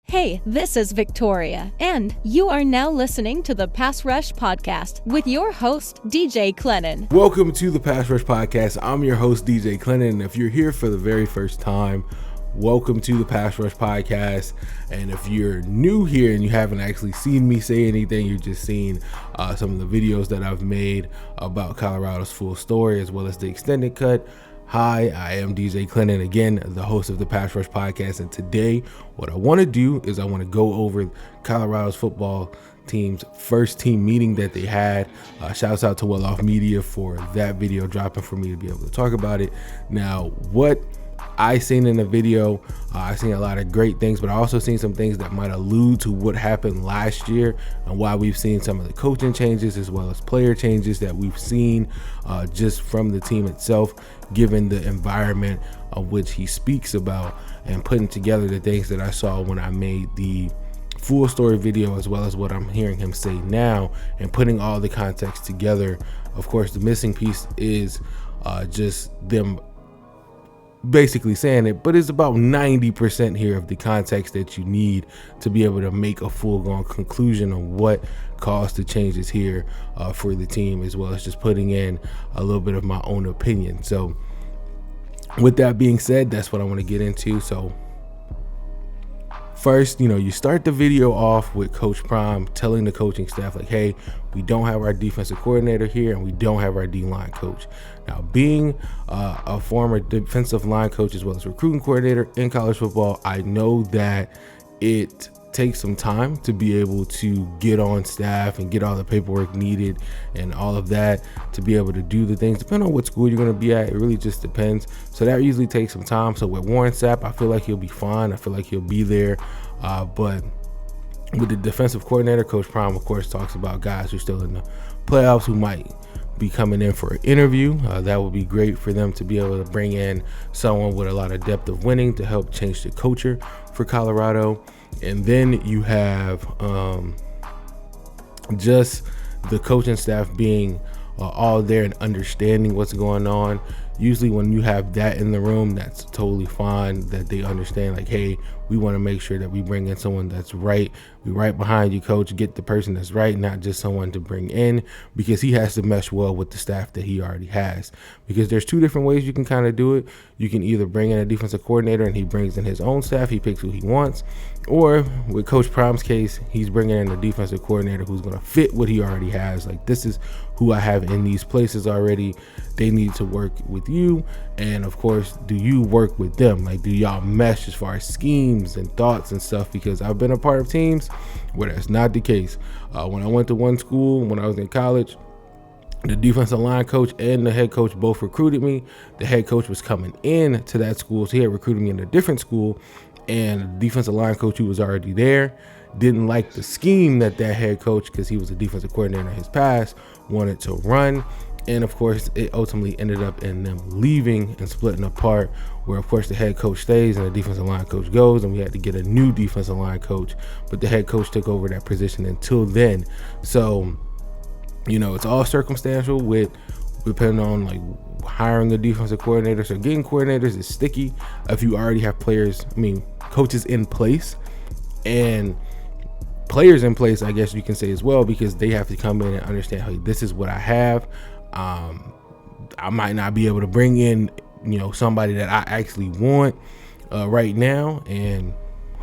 Hey, this is Victoria, and you are now listening to the Pass Rush Podcast with your host, DJ Clennon. Welcome to the Pass Rush Podcast. I'm your host, DJ Clennon, and if you're here for the very first time, welcome to the Pass Rush Podcast. And if you're new here and you haven't actually seen me say anything, you're just seeing some of the videos that I've made about Colorado's full story as well as the extended cut. Hi, I am DJ Clennon, again, the host of the Pass Rush Podcast, and today what I want to do is I want to go over Colorado's football team's first team meeting that they had. Shouts out to Well Off Media for that video dropping for me to be able to talk about it. Now, what I seen in the video, I seen a lot of great things, but I also seen some things that might allude to what happened last year and why we've seen some of the coaching changes as well as player changes that we've seen just from the team itself, given the environment of which he speaks about, and putting together the things that I saw when I made the full story video as well as what I'm hearing him say now, and putting all the context together. Of course, the missing piece is just them basically saying it, but it's about 90% here of the context that you need to be able to make a full-blown conclusion on what caused the changes here for the team, as well as just putting in a little bit of my own opinion. So with that being said, that's what I want to get into. So first, you start the video off with Coach Prime telling the coaching staff, like, hey, we don't have our defensive coordinator here and we don't have our D-line coach. Now, being a former defensive line coach as well as recruiting coordinator in college football, I know that it takes some time to be able to get on staff and get all the paperwork needed and all of that to be able to do the things. Depending on what school you're going to be at, it really just depends. So that usually takes some time. So with Warren Sapp, I feel like he'll be fine. I feel like he'll be there. But with the defensive coordinator, Coach Prime, of course, talks about guys who are still in the playoffs who might be coming in for an interview. That would be great for them to be able to bring in someone with a lot of depth of winning to help change the culture for Colorado. And then you have just the coaching staff being all there and understanding what's going on. Usually when you have that in the room, that's totally fine, that they understand, like, hey, we want to make sure that we bring in someone that's right. We right behind you, coach. Get the person that's right, not just someone to bring in, because he has to mesh well with the staff that he already has. Because there's two different ways you can kind of do it. You can either bring in a defensive coordinator and he brings in his own staff. He picks who he wants. Or with Coach Prime's case, he's bringing in a defensive coordinator who's going to fit what he already has. Like, this is who I have in these places already. They need to work with you. And of course, do you work with them? Like, do y'all mesh as far as schemes and thoughts and stuff? Because I've been a part of teams where that's not the case. When I went to one school, when I was in college, the defensive line coach and the head coach both recruited me. The head coach was coming in to that school, so he had recruited me in a different school. And the defensive line coach who was already there didn't like the scheme that head coach, because he was a defensive coordinator in his past, wanted to run. And of course, it ultimately ended up in them leaving and splitting apart, where of course the head coach stays and the defensive line coach goes, and we had to get a new defensive line coach, but the head coach took over that position until then. So, it's all circumstantial with depending on like hiring a defensive coordinator. So getting coordinators is sticky if you already have coaches in place, and players in place, I guess you can say as well, because they have to come in and understand, hey, this is what I have. I might not be able to bring in, somebody that I actually want right now, and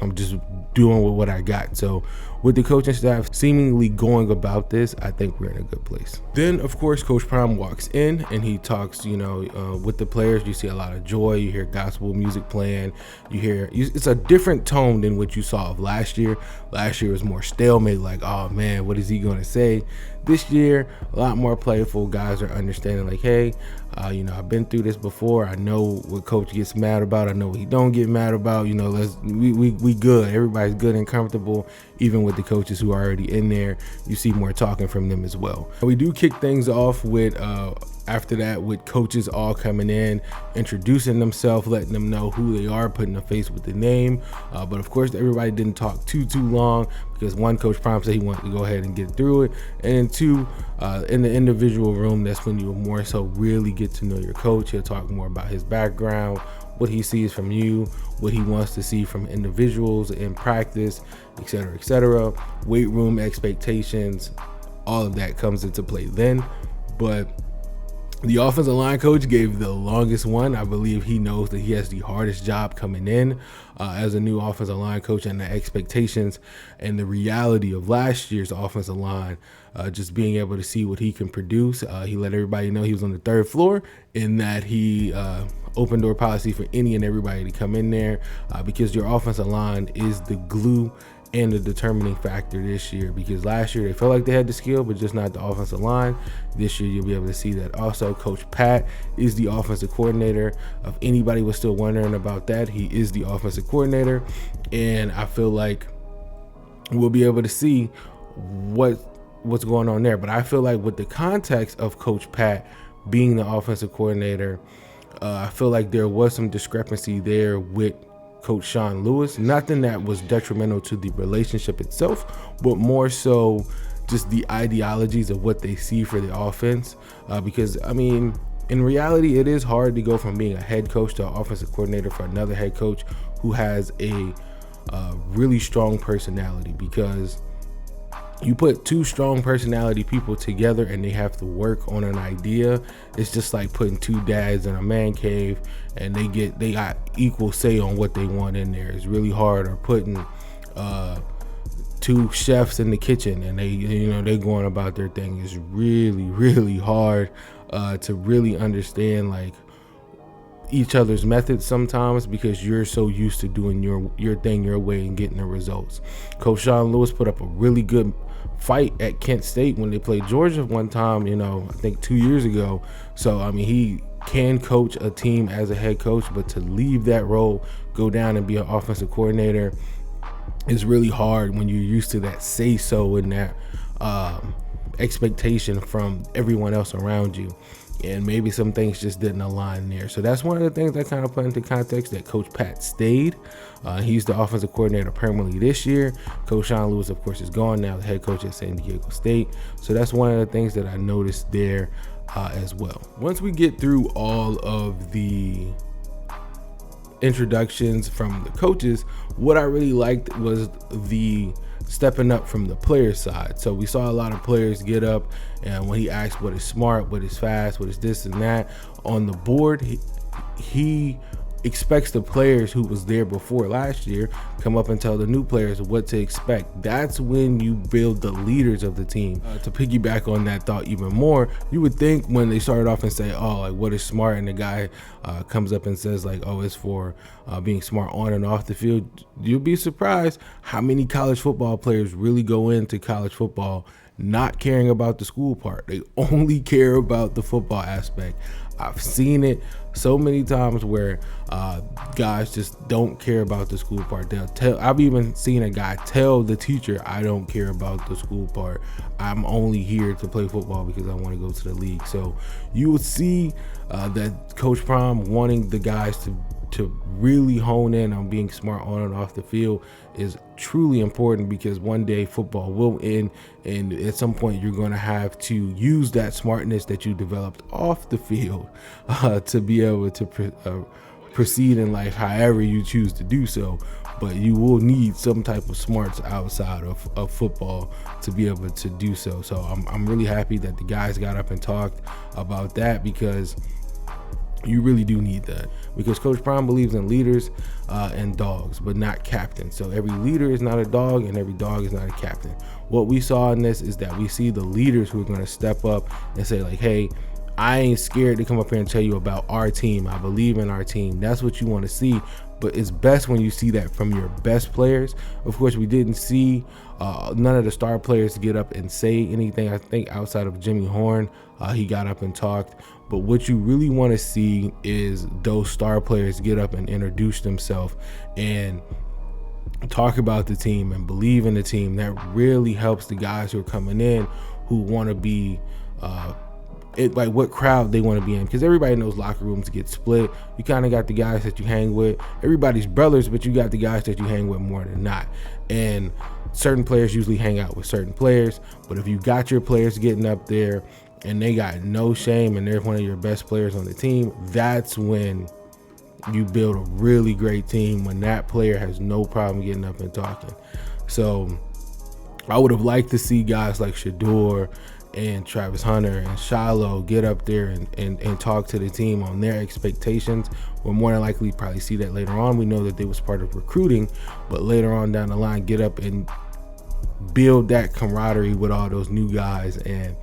I'm just doing with what I got. So with the coaching staff seemingly going about this, I think we're in a good place. Then, of course, Coach Prime walks in and he talks, with the players. You see a lot of joy. You hear gospel music playing. It's a different tone than what you saw of last year. Last year was more stalemate, like, oh man, what is he going to say? This year, a lot more playful. Guys are understanding, like, hey, I've been through this before. I know what coach gets mad about. I know what he don't get mad about. We good. Everybody's good and comfortable. Even with the coaches who are already in there, you see more talking from them as well. We do kick things off with after that with coaches all coming in, introducing themselves, letting them know who they are, putting a face with the name. But of course, everybody didn't talk too long, because one, Coach Prime said he wanted to go ahead and get through it, and then two, in the individual room, that's when you will more so really get to know your coach. He'll talk more about his background, what he sees from you, what he wants to see from individuals in practice, etc. Weight room expectations, all of that comes into play then. But the offensive line coach gave the longest one. I believe he knows that he has the hardest job coming in as a new offensive line coach, and the expectations and the reality of last year's offensive line, just being able to see what he can produce. He let everybody know he was on the third floor, in that he open door policy for any and everybody to come in there, because your offensive line is the glue and the determining factor this year, because last year they felt like they had the skill but just not the offensive line. This year you'll be able to see that. Also, Coach Pat is the offensive coordinator. If anybody was still wondering about that, he is the offensive coordinator, and I feel like we'll be able to see what's going on there. But I feel like with the context of Coach Pat being the offensive coordinator, I feel like there was some discrepancy there with Coach Sean Lewis. Nothing that was detrimental to the relationship itself, but more so just the ideologies of what they see for the offense. Because, I mean, in reality, it is hard to go from being a head coach to an offensive coordinator for another head coach who has a really strong personality, because you put two strong personality people together and they have to work on an idea. It's just like putting two dads in a man cave and they got equal say on what they want in there. It's really hard. Or putting two chefs in the kitchen and they going about their thing. It's really hard to really understand like each other's methods sometimes, because you're so used to doing your thing your way and getting the results. Coach Sean Lewis put up a really good fight at Kent State when they played Georgia one time, I think 2 years ago. So, I mean, he can coach a team as a head coach, but to leave that role, go down and be an offensive coordinator is really hard when you're used to that say-so and that expectation from everyone else around you. And maybe some things just didn't align there. So that's one of the things that kind of put into context that Coach Pat stayed. He's the offensive coordinator permanently this year. Coach Sean Lewis, of course, is gone now, the head coach at San Diego State. So that's one of the things that I noticed there as well. Once we get through all of the introductions from the coaches, what I really liked was the stepping up from the player side. So we saw a lot of players get up, and when he asked what is smart, what is fast, what is this and that on the board, he expects the players who was there before last year come up and tell the new players what to expect. That's when you build the leaders of the team. To piggyback on that thought even more, you would think when they started off and say, oh, like what is smart, and the guy comes up and says like, oh, it's for being smart on and off the field, you'll be surprised how many college football players really go into college football not caring about the school part. They only care about the football aspect. I've seen it so many times where guys just don't care about the school part. I've even seen a guy tell the teacher, I don't care about the school part. I'm only here to play football because I want to go to the league. So you will see that Coach Prime wanting the guys to really hone in on being smart on and off the field is truly important, because one day football will end, and at some point you're going to have to use that smartness that you developed off the field to be able to proceed in life however you choose to do so. But you will need some type of smarts outside of football to be able to do so. So I'm really happy that the guys got up and talked about that, because you really do need that, because Coach Prime believes in leaders and dogs, but not captains. So every leader is not a dog and every dog is not a captain. What we saw in this is that we see the leaders who are going to step up and say like, hey, I ain't scared to come up here and tell you about our team. I believe in our team. That's what you want to see. But it's best when you see that from your best players. Of course, we didn't see none of the star players get up and say anything. I think outside of Jimmy Horn, he got up and talked. But what you really want to see is those star players get up and introduce themselves and talk about the team and believe in the team. That really helps the guys who are coming in who want to be like what crowd they want to be in, because everybody knows locker rooms get split. You kind of got the guys that you hang with. Everybody's brothers, but you got the guys that you hang with more than not. And certain players usually hang out with certain players. But if you got your players getting up there and they got no shame and they're one of your best players on the team, that's when you build a really great team when that player has no problem getting up and talking. So I would have liked to see guys like Shador and Travis Hunter and Shiloh get up there and talk to the team on their expectations. We'll more than likely probably see that later on. We know that they was part of recruiting, but later on down the line, get up and build that camaraderie with all those new guys and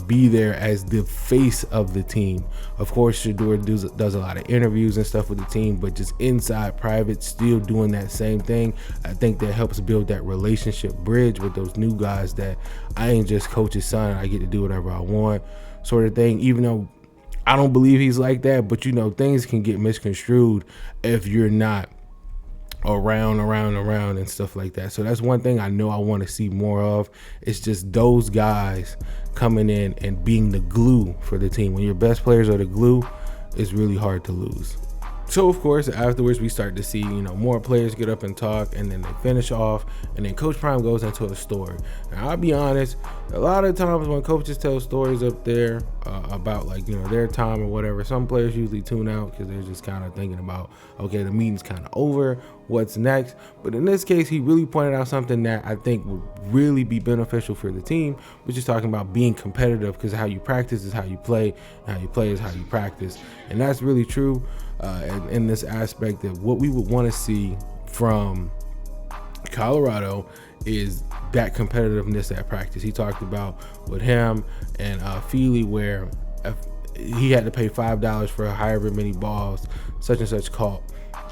be there as the face of the team. Of course, Shador does a lot of interviews and stuff with the team, but just inside private, still doing that same thing. I think that helps build that relationship bridge with those new guys, that I ain't just coach's son, I get to do whatever I want sort of thing. Even though I don't believe he's like that, but things can get misconstrued if you're not around and stuff like that. So that's one thing I know I want to see more of. It's just those guys coming in and being the glue for the team. When your best players are the glue, it's really hard to lose. So of course, afterwards we start to see, more players get up and talk, and then they finish off, and then Coach Prime goes into a story. And I'll be honest, a lot of times when coaches tell stories up there about their time or whatever, some players usually tune out because they're just kind of thinking about, okay, the meeting's kind of over, what's next? But in this case, he really pointed out something that I think would really be beneficial for the team, which is talking about being competitive, because how you practice is how you play, and how you play is how you practice. And that's really true. And in this aspect, that what we would want to see from Colorado is that competitiveness at practice. He talked about with him and Feely, where he had to pay $5 for however many balls such and such caught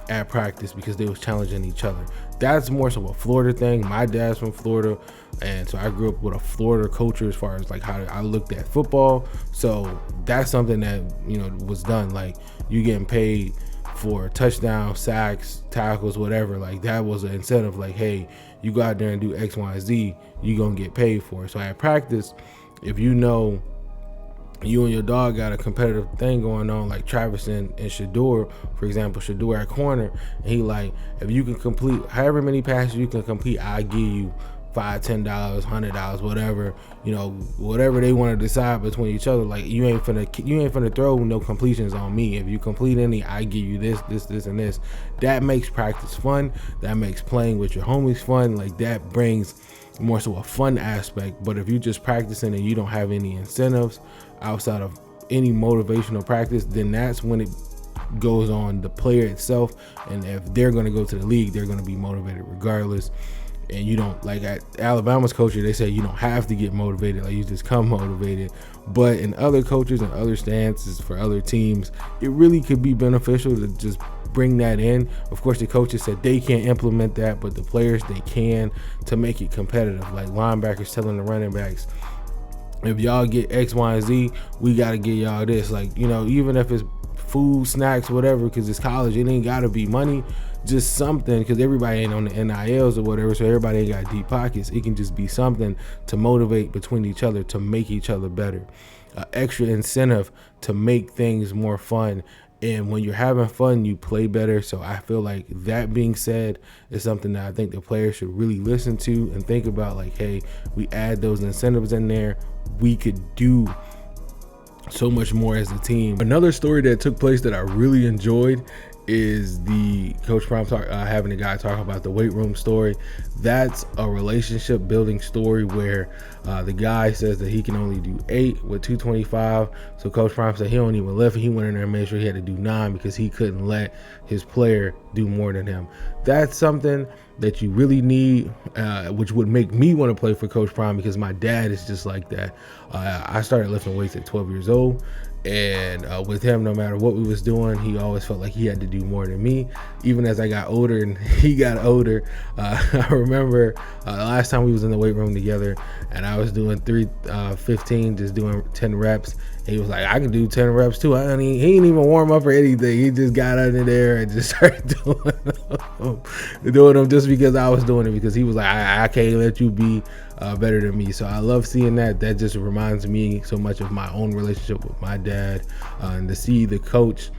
at practice because they was challenging each other. That's more so a Florida thing. My dad's from Florida, and so I grew up with a Florida culture as far as like how I looked at football. So that's something that was done. Like, you getting paid for touchdowns, sacks, tackles, whatever. Like, that was an incentive. Like, hey, you go out there and do X, Y, and Z, you gonna get paid for it. So at practice, if you and your dog got a competitive thing going on, like Travis and Shador, for example, Shador at corner, and he like, if you can complete however many passes you can complete, I give you $5, $10, $100, whatever, whatever they want to decide between each other. Like, you ain't finna throw no completions on me. If you complete any, I give you this, and this. That makes practice fun. That makes playing with your homies fun. Like, that brings more so a fun aspect. But if you just practicing and you don't have any incentives outside of any motivational practice, then that's when it goes on the player itself. And if they're going to go to the league, they're going to be motivated regardless. And you don't, like at Alabama's culture, they say you don't have to get motivated, like you just come motivated. But in other cultures and other stances for other teams, it really could be beneficial to just bring that in. Of course, the coaches said they can't implement that, but the players, they can, to make it competitive. Like linebackers telling the running backs, if y'all get X, Y, and Z, we got to get y'all this. Like, even if it's food, snacks, whatever, because it's college, it ain't got to be money. Just something, because everybody ain't on the NILs or whatever, so everybody ain't got deep pockets. It can just be something to motivate between each other, to make each other better. Extra incentive to make things more fun. And when you're having fun, you play better. So I feel like that being said is something that I think the players should really listen to and think about. Like, hey, we add those incentives in there, we could do so much more as a team. Another story that took place that I really enjoyed is the Coach Prime having a guy talk about the weight room story. That's a relationship building story where the guy says that he can only do 8 with 225. So Coach Prime said he don't even lift. He went in there and made sure he had to do 9 because he couldn't let his player do more than him. That's something that you really need, which would make me want to play for Coach Prime, because my dad is just like that. I started lifting weights at 12 years old. And with him, no matter what we was doing, he always felt like he had to do more than me. Even as I got older and he got older, I remember the last time we was in the weight room together, and I was doing 315, just doing 10 reps. He was like, I can do 10 reps too. He didn't even warm up or anything. He just got under there and just started doing them just because I was doing it, because he was like, I can't let you be better than me. So I love seeing that. That just reminds me so much of my own relationship with my dad, and to see the coach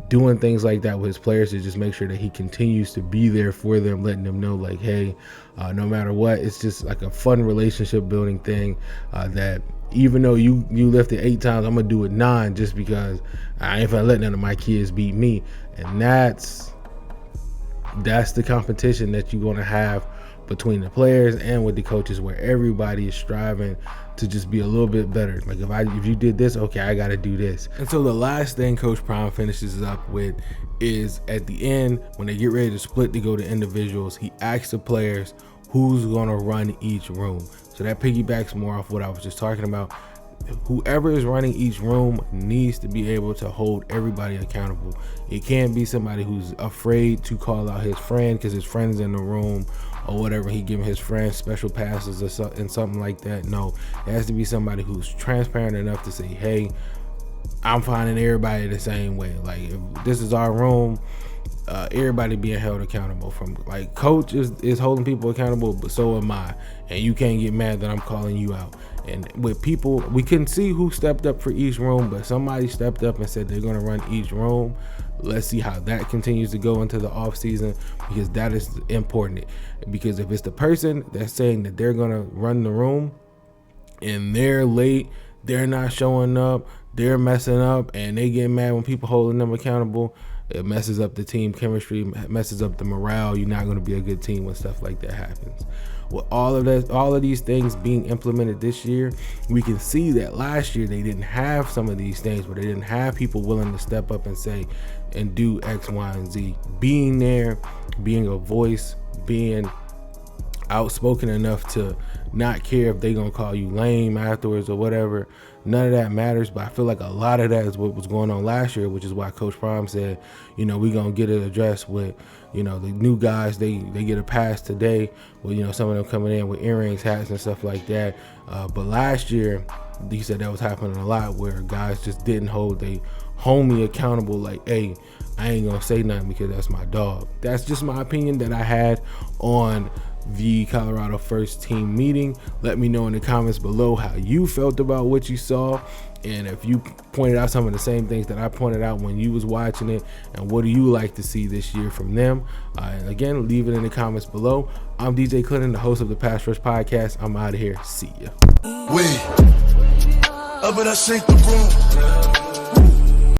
doing things like that with his players, to just make sure that he continues to be there for them, letting them know like, hey, no matter what, it's just like a fun relationship building thing that even though you lifted 8 times, I'm gonna do it 9 just because I ain't gonna let none of my kids beat me. And that's the competition that you're gonna have between the players and with the coaches, where everybody is striving to just be a little bit better. Like if you did this, okay, I gotta do this. And so the last thing Coach Prime finishes up with is at the end, when they get ready to split to go to individuals, he asks the players who's gonna run each room. So that piggybacks more off what I was just talking about. Whoever is running each room needs to be able to hold everybody accountable. It can't be somebody who's afraid to call out his friend because his friend's in the room or whatever. He giving his friend special passes or something like that. No, it has to be somebody who's transparent enough to say, hey, I'm finding everybody the same way. Like, if this is our room, everybody being held accountable. From like, coach is holding people accountable, but so am I. And you can't get mad that I'm calling you out. And with people, we couldn't see who stepped up for each room, but somebody stepped up and said they're going to run each room. Let's see how that continues to go into the off season, because that is important. Because if it's the person that's saying that they're going to run the room and they're late, they're not showing up, they're messing up, and they get mad when people holding them accountable, it messes up the team chemistry, messes up the morale. You're not going to be a good team when stuff like that happens. With all of these things being implemented this year, we can see that last year they didn't have some of these things, where they didn't have people willing to step up and say and do X, Y, and Z. Being there, being a voice, being outspoken enough to not care if they gonna call you lame afterwards or whatever. None of that matters, but I feel like a lot of that is what was going on last year, which is why Coach Prime said, we gonna get it addressed with, the new guys, they get a pass today with, some of them coming in with earrings, hats, and stuff like that. But last year, he said that was happening a lot, where guys just didn't hold they homie accountable, like, hey, I ain't gonna say nothing because that's my dog. That's just my opinion that I had on the Colorado first team meeting. Let me know in the comments below how you felt about what you saw, and if you pointed out some of the same things that I pointed out when you was watching it, and what do you like to see this year from them. And again, leave it in the comments below. I'm DJ Clinton, the host of the Pass Rush Podcast. I'm out of here. See ya. Up and I shake the room.